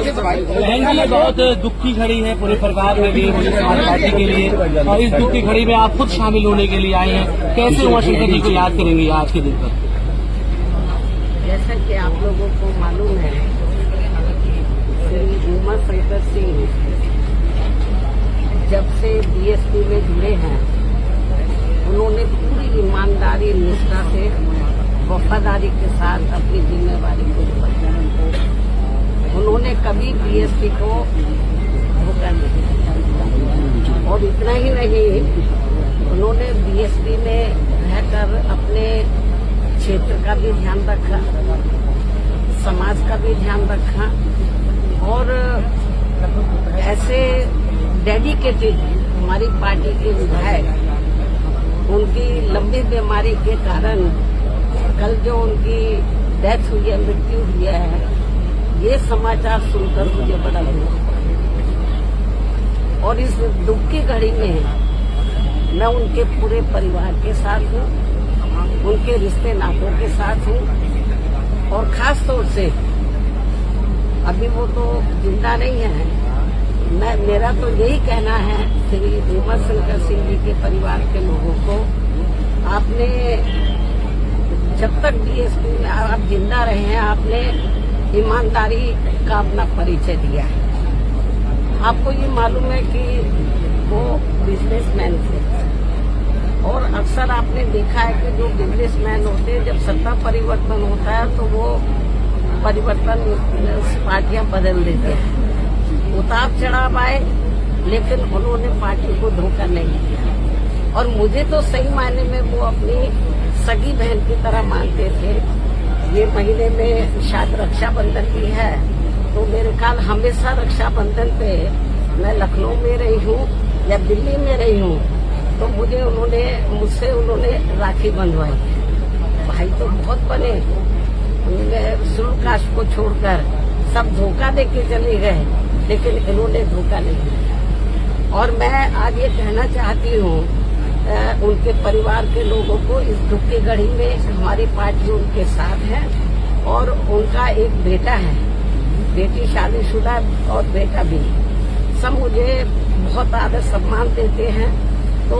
बहन जी, बहुत दुख की घड़ी है पूरे परिवार में भी, मुझे समाज पार्टी के लिए, और इस दुख की घड़ी में आप खुद शामिल होने के लिए आए हैं। कैसे उमाशंकर जी को याद करेंगे आज के दिन पर? जैसा कि आप लोगों को मालूम है, श्री उमाशंकर सिंह जब से बीएसपी में जुड़े हैं, उन्होंने पूरी ईमानदारी, निष्ठा से, वफादारी के साथ अपनी जिम्मेवारी को निभाया। उन्होंने कभी बीएसपी को धोखा नहीं दिया। और इतना ही नहीं, उन्होंने बीएसपी में रहकर अपने क्षेत्र का भी ध्यान रखा, समाज का भी ध्यान रखा, और ऐसे डेडिकेटेड हमारी पार्टी के विधायक, उनकी लंबी बीमारी के कारण कल जो उनकी डेथ हुई है, मृत्यु हुई है, ये समाचार सुनकर मुझे बड़ा दुख हुआ। और इस दुख की घड़ी में मैं उनके पूरे परिवार के साथ हूँ, उनके रिश्ते नातों के साथ हूँ, और खास तौर से अभी वो तो जिंदा नहीं है, मेरा तो यही कहना है श्री उमाशंकर सिंह जी के परिवार के लोगों को, आपने जब तक बीएसपी में आप जिंदा रहे हैं, आपने ईमानदारी का अपना परिचय दिया है। आपको ये मालूम है कि वो बिजनेसमैन थे, और अक्सर आपने देखा है कि जो बिजनेसमैन होते हैं, जब सत्ता परिवर्तन होता है तो वो परिवर्तन पार्टियां बदल देते हैं, उतार चढ़ाव आए, लेकिन उन्होंने पार्टी को धोखा नहीं दिया। और मुझे तो सही मायने में वो अपनी सगी बहन की तरह मानते थे। ये महीने में शायद रक्षाबंधन भी है, तो मेरे ख्याल हमेशा रक्षाबंधन पे मैं लखनऊ में रही हूँ या दिल्ली में रही हूँ, तो मुझसे उन्होंने राखी बंधवाई। भाई तो बहुत बने, शुल्क कास्ट को छोड़कर सब धोखा देके चले गए, लेकिन इन्होंने धोखा नहीं दिया। और मैं आज ये कहना चाहती हूँ उनके परिवार के लोगों को, इस दुख की घड़ी में हमारी पार्टी उनके साथ है, और उनका एक बेटा है, बेटी शादीशुदा और बेटा भी, सब मुझे बहुत आदर सम्मान देते हैं। तो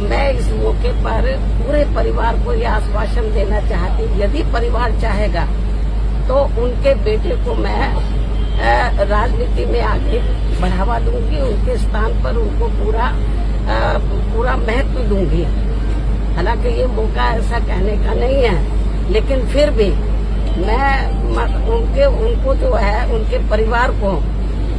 मैं इस मौके पर पूरे परिवार को ये आश्वासन देना चाहती हूँ, यदि परिवार चाहेगा तो उनके बेटे को मैं राजनीति में आगे बढ़ावा दूंगी, उनके स्थान पर उनको पूरा महत्व दूंगी। हालांकि ये मौका ऐसा कहने का नहीं है, लेकिन फिर भी मैं उनको जो है, उनके परिवार को,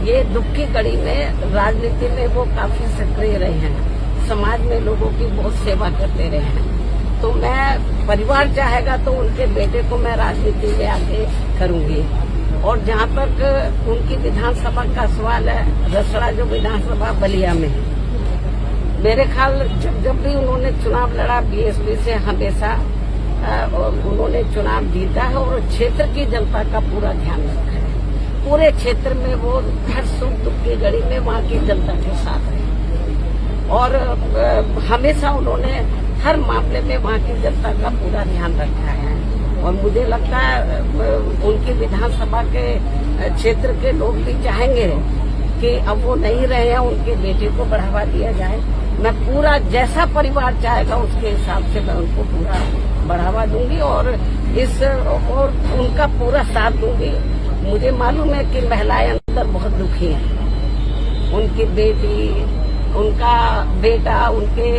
ये दुख की घड़ी में राजनीति में वो काफी सक्रिय रहे हैं, समाज में लोगों की बहुत सेवा करते रहे हैं। तो मैं, परिवार चाहेगा तो उनके बेटे को मैं राजनीति में आगे करूंगी। और जहाँ तक उनकी विधानसभा का सवाल है, रसड़ा जो विधानसभा बलिया में, मेरे ख्याल जब भी उन्होंने चुनाव लड़ा बीएसपी से, हमेशा उन्होंने चुनाव जीता है, और क्षेत्र की जनता का पूरा ध्यान रखा है। पूरे क्षेत्र में वो हर सुख दुख की घड़ी में वहाँ की जनता के साथ रहे, और हमेशा उन्होंने हर मामले में वहाँ की जनता का पूरा ध्यान रखा है। और मुझे लगता है उनकी विधानसभा के क्षेत्र के लोग भी चाहेंगे कि अब वो नहीं रहे हैं, उनके बेटे को बढ़ावा दिया जाए। मैं पूरा, जैसा परिवार चाहेगा उसके हिसाब से मैं उनको पूरा बढ़ावा दूंगी, और उनका पूरा साथ दूंगी। मुझे मालूम है कि महिलाएं अंदर बहुत दुखी हैं, उनकी बेटी, उनका बेटा, उनके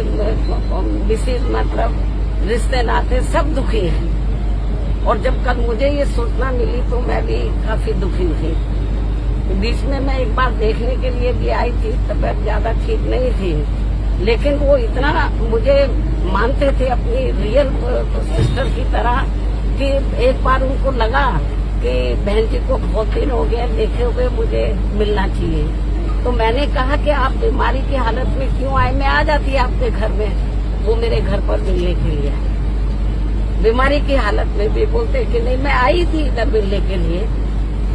विशेष मतलब रिश्ते नाते सब दुखी हैं। और जब कल मुझे ये सूचना मिली तो मैं भी काफी दुखी थी। बीच में मैं एक बार देखने के लिए भी आई थी, तबीयत ज्यादा ठीक नहीं थी, लेकिन वो इतना मुझे मानते थे अपनी रियल सिस्टर की तरह, कि एक बार उनको लगा कि बहन जी को बहुत दिन हो गए देखे हुए, मुझे मिलना चाहिए। तो मैंने कहा कि आप बीमारी की हालत में क्यों आए, मैं आ जाती आपके घर में। वो मेरे घर पर मिलने के लिए आए, बीमारी की हालत में भी। बोलते कि नहीं, मैं आई थी इधर मिलने के लिए,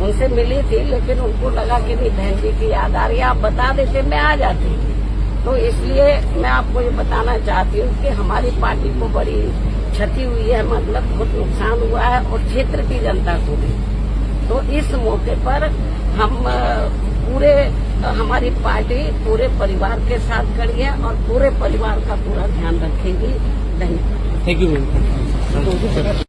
उनसे मिली थी, लेकिन उनको लगा कि नहीं, बहन जी की याद आ रही है, आप बता देते मैं आ जाती। तो इसलिए मैं आपको ये बताना चाहती हूँ कि हमारी पार्टी को बड़ी क्षति हुई है, मतलब बहुत नुकसान हुआ है, और क्षेत्र की जनता को भी। तो इस मौके पर हम पूरे हमारी पार्टी पूरे परिवार के साथ खड़ी है और पूरे परिवार का पूरा ध्यान रखेगी। धन्यवाद। Thank you ma'am.